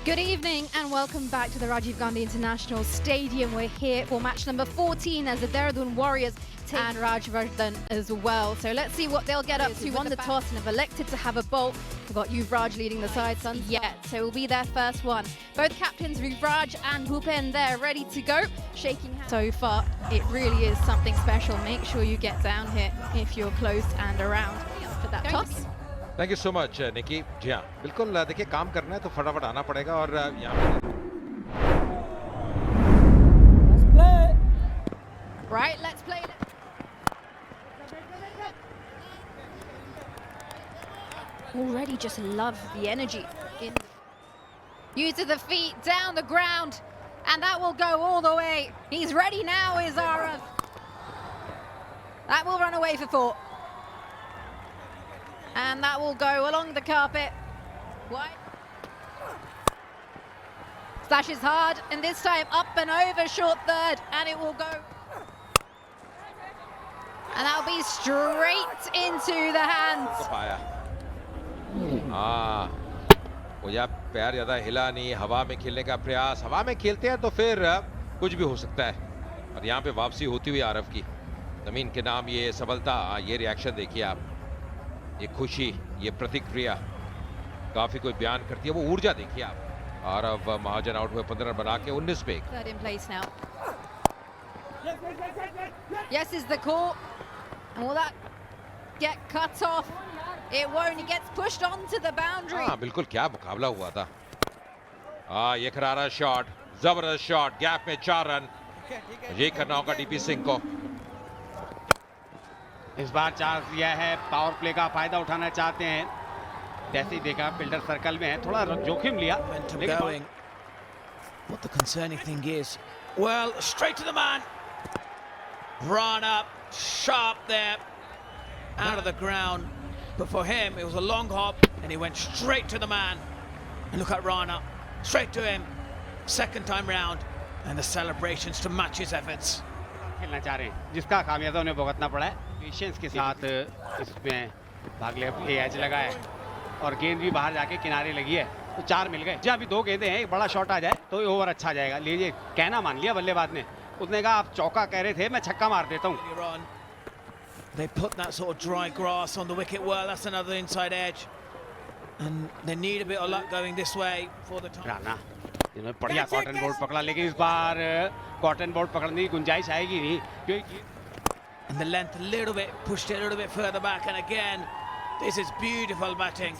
Good evening and welcome back to the Rajiv Gandhi International Stadium. We're here for match number 14 as the Dehradun Warriors and Rajvardhan as well. So let's see what they'll get up to. Won the toss and have elected to have a bolt. We've got Yuvraj leading the side, yet, so it will be their first one. Both captains Yuvraj and Bhupen there ready to go, shaking hands. So far, it really is something special. Make sure you get down here if you're close and around for that toss. Thank you so much Nikki. जी हाँ बिल्कुल, देखिए काम करना है तो फटाफट आना पड़ेगा और यहाँ Right, let's play it. Already just love the energy. Use of the feet, down the ground, and that will go all the way. He's ready now, is Arav. That will run away for 4. And that will go along the carpet. Wide. Slashes hard, and this time up and over short third, and it will go. And that'll be straight into the hands. वो या पैर ज़्यादा हिला नहीं, हवा में खेलने का प्रयास। हवा में खेलते हैं तो फिर कुछ भी हो सकता है। और यहाँ पे वापसी होती हुई आरव की ज़मीन के नाम ये सफलता, ये रिएक्शन देखिए आप, ये खुशी, ये प्रतिक्रिया काफी कोई बयान करती है। वो ऊर्जा देखिए आप। आरव महाजन आउट हुए 15 रन बना के 19 पे। Third in place now. Yes is the call. And will that get cut off? It won't. He gets pushed onto the boundary. हाँ बिल्कुल, क्या मुकाबला हुआ था। ये करारा शॉट, जबरदस्त शॉट, गैप में 4 रन। ये करना होगा डीपी सिंह को। इस बार चांस दिया है, पावर प्ले का फायदा उठाना चाहते हैं। जैसे ही देखा फील्डर सर्कल में है, थोड़ा जोखिम लिया। What the concerning thing is, well, straight to the man, run up, sharp there, out of the ground. But for him, it was a long hop, and he went straight to the man. And look at Rana, straight to him, second time round, and the celebrations to match his efforts. खेलना चाह रहे हैं, जिसका खामियाजा उन्हें भुगतना पड़ा है। पेशेंस के साथ इसमें भाग ले, एज लगा है और गेंद भी बाहर जाके किनारे लगी है, तो 4 मिल गए। जब अभी 2 गेंदें हैं, एक बड़ा शॉट आ जाए तो ओवर अच्छा जाएगा। लीजिए, कहना मान लिया बल्लेबाज ने। उसने कहा आप चौका कह रहे थे, मैं छक्का मार देता हूँ। They put that sort of dry grass on the wicket well. That's another inside edge, and they need a bit of luck going this way for the time. Rana इन्होंने बढ़िया कॉटन बोर्ड पकड़ा, लेकिन इस बार कॉटन बोर्ड पकड़ने की गुंजाइश आएगी नहीं, क्योंकि And the length a little bit, pushed it a little bit further back, and again, this is beautiful batting.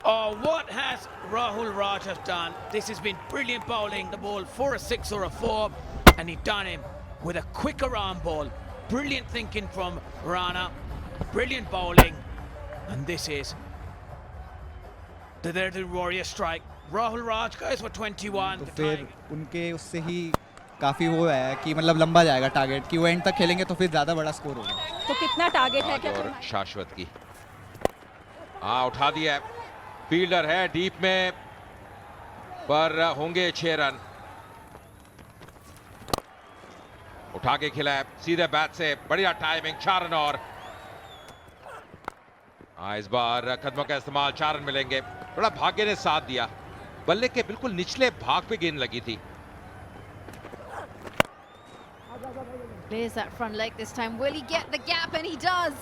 Oh, what has Rahul Rajah done? This has been brilliant bowling. The ball for a 6 or a 4, and he done him with a quicker arm ball. Brilliant thinking from Rana, brilliant bowling, and this is the Dehradun Warrior strike. Rahul Raj goes for 21. तो फिर उनके उससे ही काफी वो है कि मतलब लंबा जाएगा टारगेट, कि वो एंड तक खेलेंगे तो फिर ज्यादा बड़ा स्कोर होगा। तो कितना टारगेट है क्या? और शाश्वत की उठा दिया है, फील्डर है डीप में, पर होंगे 6 रन। उठा के खिला है सीधे बैट से, बढ़िया टाइमिंग, 4 रन और। इस बार कदमों का इस्तेमाल, 4 रन मिलेंगे। बड़ा भाग्य ने साथ दिया, बल्ले के बिल्कुल निचले भाग पे गेंद लगी थी। Clears that front leg this time. Will he get the gap? And he does.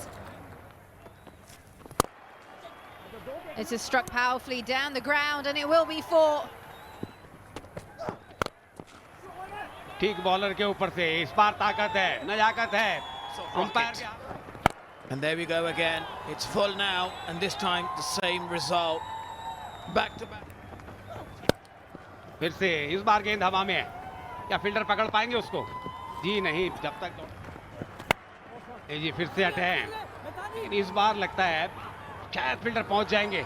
It's just struck powerfully down the ground, and it will be 4. ठीक बॉलर के ऊपर से इस बार ताकत है, नजाकत है। Umpire And there we go again. It's full now, and this time the same result. Back to back. फिर से इस बार गेंद हवा में है, क्या फील्डर पकड़ पाएंगे उसको? जी नहीं, जब तक जी फिर से हटे हैं, लेकिन इस बार लगता है शायद फील्डर पहुंच जाएंगे।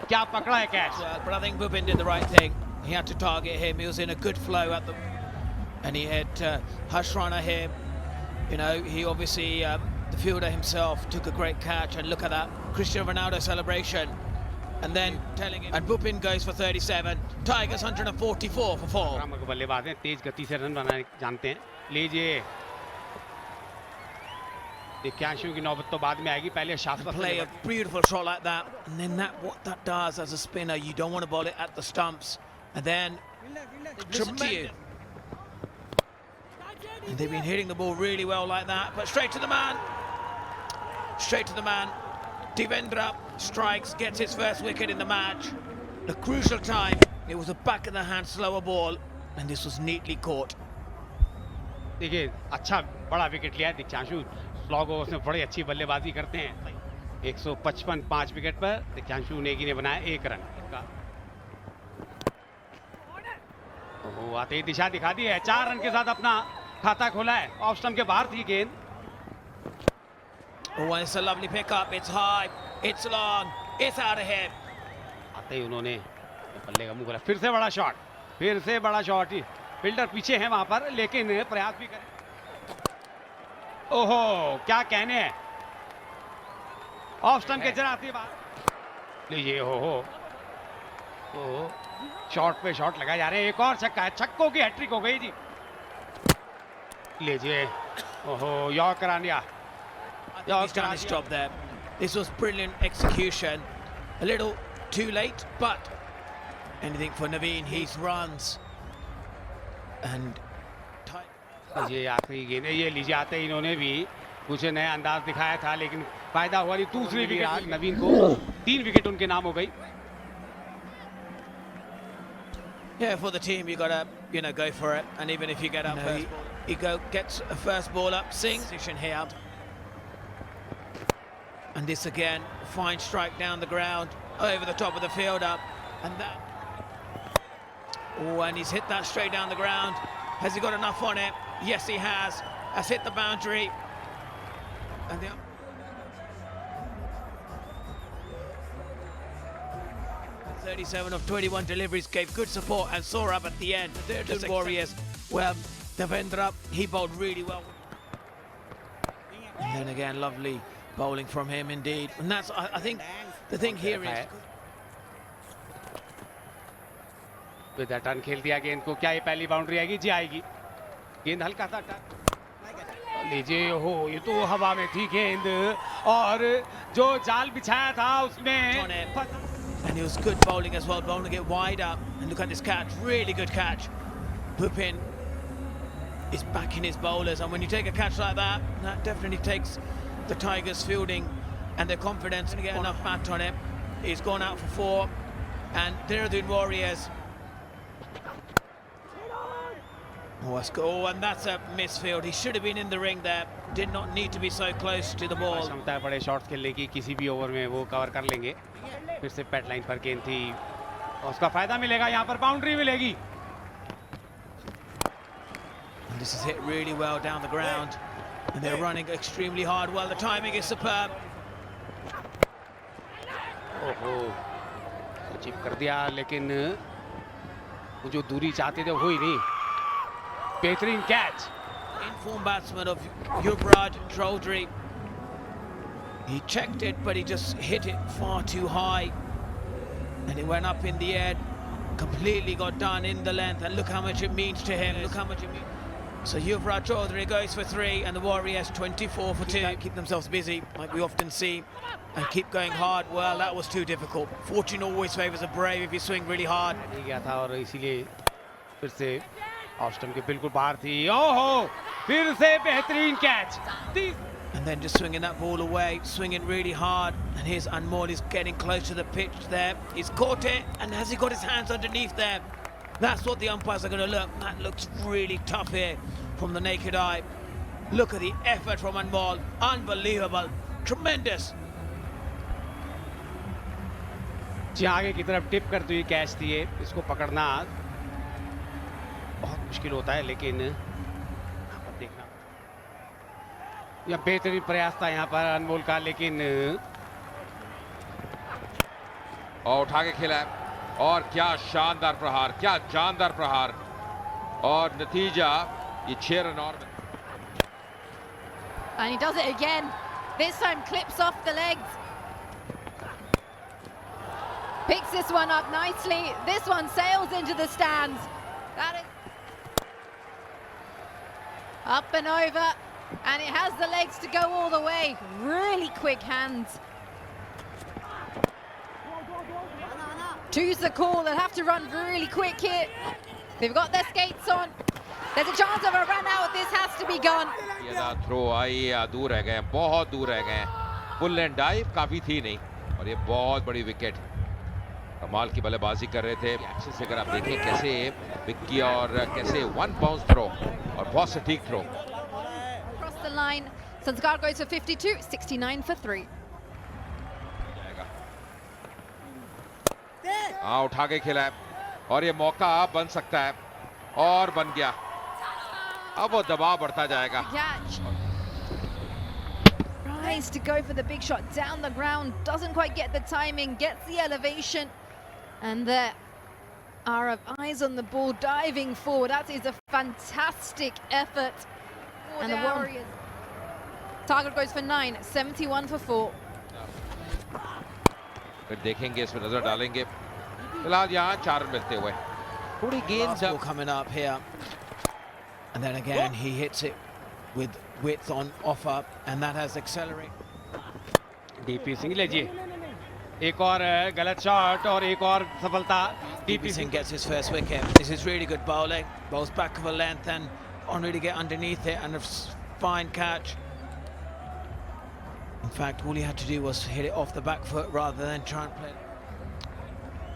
क्या पकड़ा है catch? But I think Bhupen did the right thing. He had to target him. He was in a good flow at the, and he had Harsh Rana here. You know, he obviously the fielder himself took a great catch, and look at that Cristiano Ronaldo celebration, and then telling him. And Bhupen goes for 37. Tigers 144 for 4. बल्लेबाज हैं, तेज गति से run बनाने जानते हैं। लीजिए दिव्यांशु की नौबत तो बाद में आएगी, पहले शाश्वत Play a beautiful shot like that, and then what that does as a spinner, you don't want to bowl it at the stumps, and then listen to you. And they've been hitting the ball really well like that, but straight to the man. Straight to the man. Devendra strikes, gets his first wicket in the match. A crucial time. It was a back of the hand slower ball, and this was neatly caught. देखिए अच्छा बड़ा wicket लिया है Divyanshu, slog overs में बड़ी अच्छी बल्लेबाजी करते हैं। 155 5 विकेट पर दिव्यांशु नेगी ने बनाया 1 रन। ओहो, आते ही दिशा दिखा दी है, 4 रन के साथ अपना खाता खोला है। ऑफ स्टंप के बाहर थी गेंद। Oh, it's a lovely pickup. It's high, it's long, it's out of here. आते ही उन्होंने बल्ले का मुंह खोला, फिर से बड़ा शॉट, फिर से बड़ा शॉट। फील्डर पीछे है वहां पर, लेकिन प्रयास भी करें। ओहो, क्या कहने हैं। ऑफ स्टंप के जरा आती बात लीजिए। ओहो, शॉट पे शॉट लगाए जा रहे हैं। एक और छक्का है, छक्कों की हैट्रिक हो गई जी। लीजिए, ओहो, यॉर्क करा दिया। He's done his job there. This was brilliant execution. A little too late, but anything for Naveen. He's runs and ये आखिरी गेंद है। ये लीजिए, आते ही इन्होंने भी कुछ नया अंदाज दिखाया था, लेकिन फायदा हुआ नहीं। दूसरी विकेट नवीन को, 3 विकेट उनके नाम हो गई। Yeah, for the team, you gotta, go for it. And even if you get up first, he gets a first ball up, Singh position here. And this again, fine strike down the ground, over the top of the fielder, and that. Oh, and he's hit that straight down the ground. Has he got enough on it? Yes, he has. Has hit the boundary. And the 37 of 21 deliveries gave good support and saw up at the end. The Dehradun Warriors, well, Devendra, he bowled really well. And then again, lovely bowling from him indeed. And that's, I think, the thing here is... with turn खेल दिया गेंद को। क्या ये पहली boundary आएगी? जी आएगी। गेंद हल्का सा लीजिए। हो, ये तो हवा में थी गेंद, और जो जाल बिछाया था उसमें। And he was good bowling as well, bowling it wide up. And look at this catch, really good catch. Bhupin is backing his bowlers, and when you take a catch like that, that definitely takes the Tigers fielding and their confidence and get enough bat on him. He's gone out for 4, and Dehradun Warriors. Oh, and that's a misfield. He should have been in the ring there. Did not need to be so close to the ball. क्षमता है बड़े shots खेलने की, किसी भी over में वो cover कर लेंगे। फिर से पैट लाइन पर गेंद थी, और उसका फायदा मिलेगा। यहाँ पर बाउंड्री मिलेगी। And this is hit really well down the ground, and they're running extremely hard. Well, the timing is superb. ओहो, चिप कर दिया, लेकिन वो जो दूरी चाहते थे वो ही नहीं। बेहतरीन catch. Informed batsman of Yuvraj Chaudhary. He checked it, but he just hit it far too high, and it went up in the air, completely got done in the length. And look how much it means to him. Look how much it means. So Yuvraj Chaudhary goes for 3, and the Warriors 24 for 2. Keep themselves busy, like we often see, and keep going hard. Well, that was too difficult. Fortune always favours a brave if you swing really hard. नहीं गया था, और इसीलिए फिर से off stump के बिल्कुल बाहर थी। ओहो, फिर से बेहतरीन catch. And then just swinging that ball away, swinging really hard. And here's Anmol, is getting close to the pitch there. He's caught it, and has he got his hands underneath there? That's what the umpires are going to look. That looks really tough here from the naked eye. Look at the effort from Anmol. Unbelievable. Tremendous. जी, आगे की तरफ tip करते हुए catch दिए। इसको पकड़ना बहुत मुश्किल होता है, लेकिन देखना, यह बेहतरीन प्रयास था यहाँ पर अनमोल का, लेकिन और उठा के खेला है, और क्या शानदार प्रहार, क्या जानदार प्रहार, और नतीजा ये 6 रन और। And he does it again. This time clips off the legs. Picks this one up nicely. This one sails into the stands. That is up and over. And it has the legs to go all the way. Really quick hands. Two's the call. They'll have to run really quick here. They've got their skates on. There's a chance of a run out. This has to be gone. ये throw आई, दूर रह गए, बहुत दूर रह गए. Pull and dive काफी थी नहीं, और ये बहुत बड़ी विकेट. कमाल की बल्लेबाजी कर रहे थे. एक्शन से अगर आप देखें कैसे विक्की और कैसे वन बाउंस थ्रो और बहुत सटीक throw. Across the line, Sanskar goes for 52, 69 for 3. हाँ, उठा के खेला है और ये मौका बन सकता है, और बन गया. अब वो दबाव बढ़ता जाएगा. Catch. Tries to go for the big shot down the ground, doesn't quite get the timing, gets the elevation, and there are eyes on the ball, diving forward. That is a fantastic effort. And the Warriors target goes for 9, 71 for 4. फिर देखेंगे, इसमें नजर डालेंगे. फिलहाल यहाँ 4 मिलते हुए थोड़ी गेंद Fastball coming up here, and then again he hits it with width on offer, and that has accelerated. DP Singh लीजिए, एक और गलत शॉट और एक और सफलता. DP Singh gets his first wicket. This is really good bowling. Bowls back of a length and Henry to get underneath it, and a fine catch. In fact, all he had to do was hit it off the back foot rather than try and play it.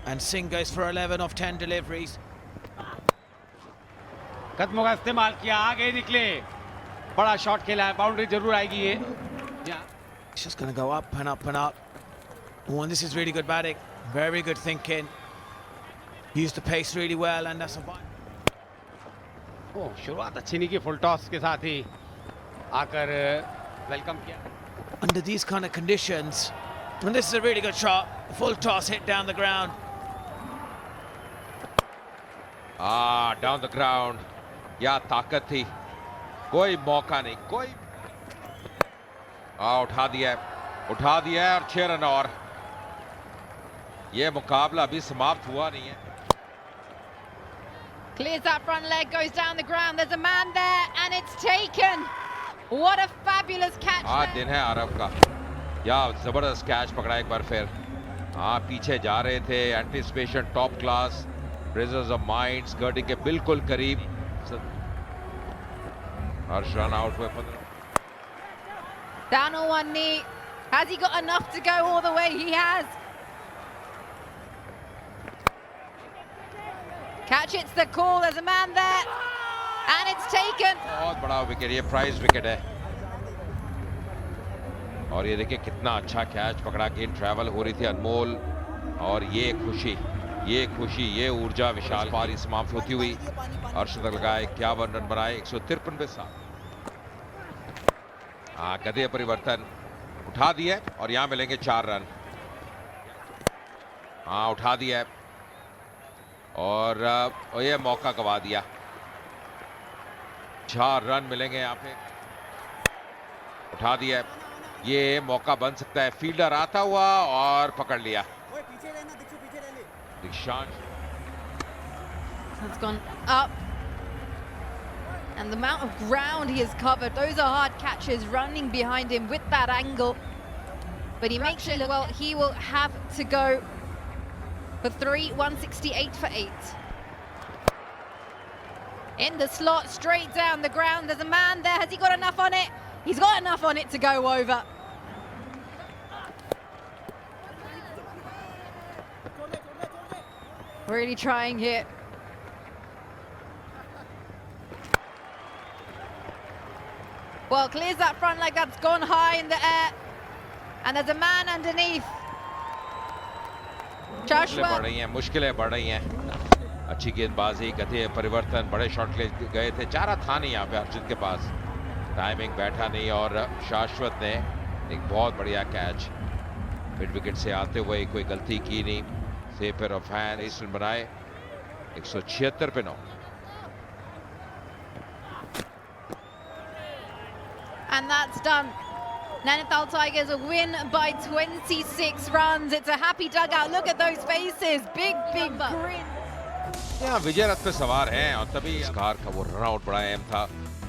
And Singh goes for 11 of 10 deliveries. कदमों का इस्तेमाल किया, आगे निकले, बड़ा shot खेला है. Boundary जरूर आएगी ये. It's just going to go up and up and up. Oh, and this is really good batting. Very good thinking. Used the pace really well, and that's a bite. ओह, शुरुआत अच्छी नहीं की. Full toss के साथ ही आकर welcome किया. Under these kind of conditions, and this is a really good shot. Full toss hit down the ground. Down the ground. या ताकत थी, कोई मौका नहीं, कोई. उठा दिया है, उठा दिया है, और 6 रन और. ये मुकाबला अभी समाप्त हुआ नहीं है. Clears that front leg, goes down the ground. There's a man there, and it's taken. What a fabulous catch. आज दिन है आरव का. या जबरदस्त कैच पकड़ा एक बार फिर. हाँ, पीछे जा रहे थे. Anticipation top class. Presence of mind skirting के बिल्कुल करीब. हर्ष रन आउट हुए. Down on one knee. Has he got enough to go all the way? He has. Catch, it's the call. There's a man there. And it's taken. बहुत बड़ा wicket, ये prize wicket है. और ये देखिए कितना अच्छा कैच पकड़ा. गेंद ट्रैवल हो रही थी अनमोल, और ये खुशी, ये ऊर्जा विशाल. पारी समाप्त होती हुई अर्शद लगाए 51 रन बनाए 153 पे 7. हाँ, गदे परिवर्तन उठा दिया और यहाँ मिलेंगे 4 रन. हाँ, उठा दिया और ये मौका गवा दिया. 4 रन मिलेंगे यहाँ पे. उठा दिया, ये मौका बन सकता है. फील्डर आता हुआ और पकड़ लिया. दीक्षांत Has gone up. And the amount of ground he has covered, those are hard catches, running behind him with that angle. But he makes it look well. He will have to go for 3, 168 for 8. In the slot, straight down the ground. There's a man there. Has he got enough on it? He's got enough on it to go over. Really trying here. Well, clears that front leg. That's gone high in the air. And there's a man underneath. Joshua. बढ़ रही हैं, मुश्किलें बढ़ रही हैं. अच्छी गेंदबाजी, गति परिवर्तन, बड़े शॉट ले गए थे. चारा था नहीं यहाँ पे हर्षित के पास. टाइमिंग बैठा नहीं और शाश्वत ने एक बहुत बढ़िया कैच मिड विकेट से आते हुए कोई गलती की नहीं. सेफर ऑफ हैंड 20 रन बनाए 176 पे 9. And that's done. Nainital Tigers win by 26 runs. It's a happy dugout. Look at those faces. Big grin. यहाँ विजय रथ पे सवार हैं और तभी कार का वो रन आउट बड़ा अहम था.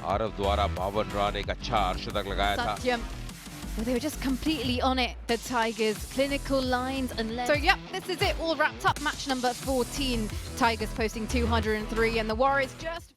आरव द्वारा 52 रन, एक अच्छा अर्धशतक लगाया था। Satyam. Well, they were just completely on it, the Tigers. Clinical lines and legs. So, yep, this is it. All wrapped up. Match number 14. Tigers posting 203 and the Warriors just...